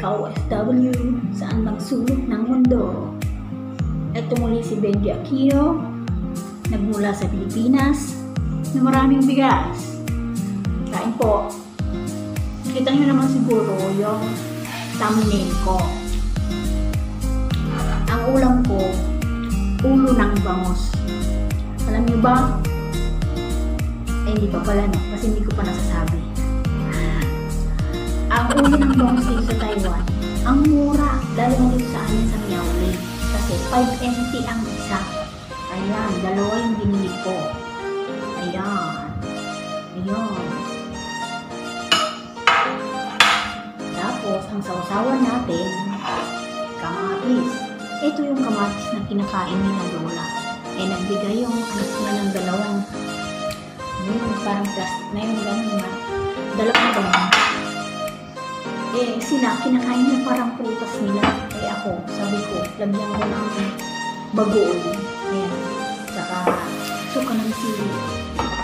ka-OFW saan mang sulok ng mundo. Ito muli si Benji Aquino, nagmula sa Pilipinas, na maraming bigas. Kain po. Kita nyo naman siguro yung thumbnail ko. Ang ulam ko, ulo ng bangus. Alam nyo ba? Hindi pa pala, no? Kasi hindi ko pa nasasabi. Ang ulo ng bangus dito sa Taiwan, ang mura. Lalo na dito sa amin sa Miaoli. Kasi 5 NT ang isa. Ayan, dalawa yung binili ko. Ayan. Ayan. Tapos, ang sausawan natin, kamatis. Ito yung kamatis na kinakain ni na Lola. Nagbigay yung anak niya ng dalawang parang plastic na yung gano'n na dalawang ganun. Sila, kinakain na parang prutas nila. Ako, sabi ko, lagyan ko ng bagoong. Ayan. Saka, suka ng sili.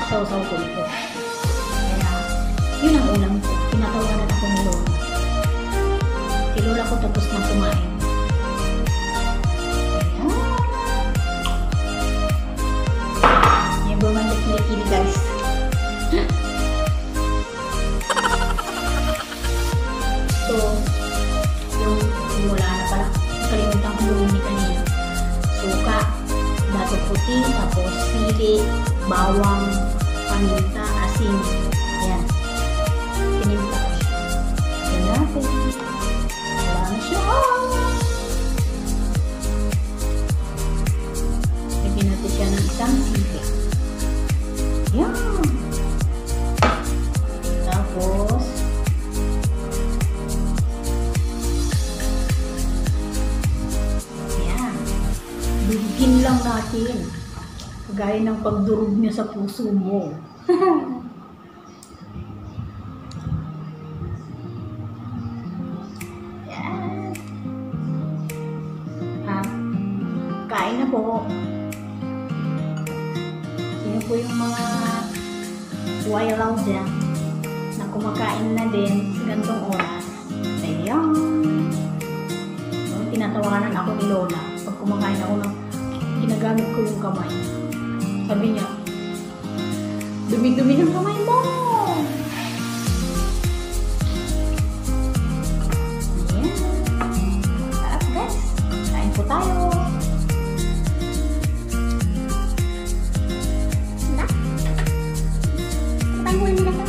Sausaw ko ito. Kaya, yun ang ulam ko. Pinatawanan ako ni Lola. Si Lola ko tapos na kumain. Ayan. Yan ba man nakikili guys? So, yung wala na pala. Kalimutan ko lumini kanina. Suka, dato puti, tapos sili, bawang, paminta, asin. Ayan. Tinimpla ko siya. Ayan natin. Wala na siya. Lagyan natin siya ng isang sili. Ayan. Tapos, durugin lang natin. Gaya ng pagdurog niya sa puso mo. Yan. Kain na po. Sino po yung mga wailaw dyan na kumakain na din sa gantong oras? Ayan. Tinatawanan ako ni Lola. Pag kumakain ako ng ginagamit ko yung kamay. Sabi niya, dumi-dumi ng kamay mo! Ayan. Sarap guys. Kain po tayo. Diba? Panghuli nila to.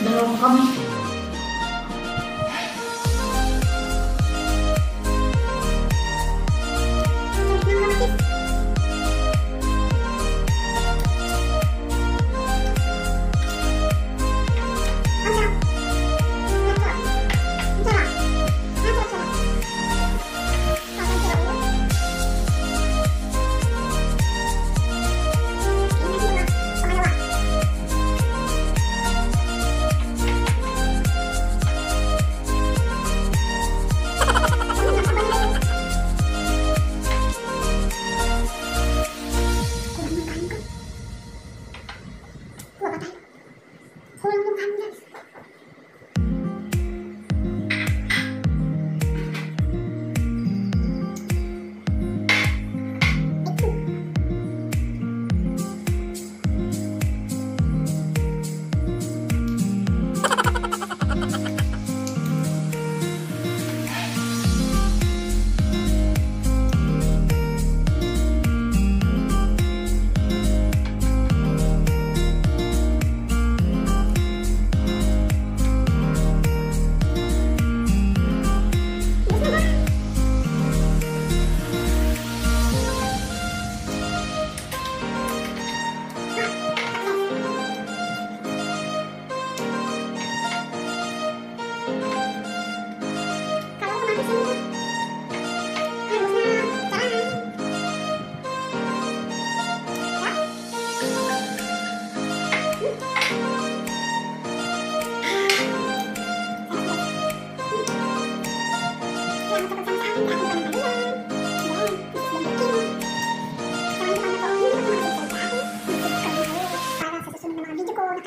Dalawang kamay.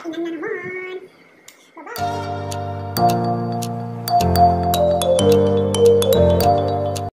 Nakainan na naman. Bye-bye!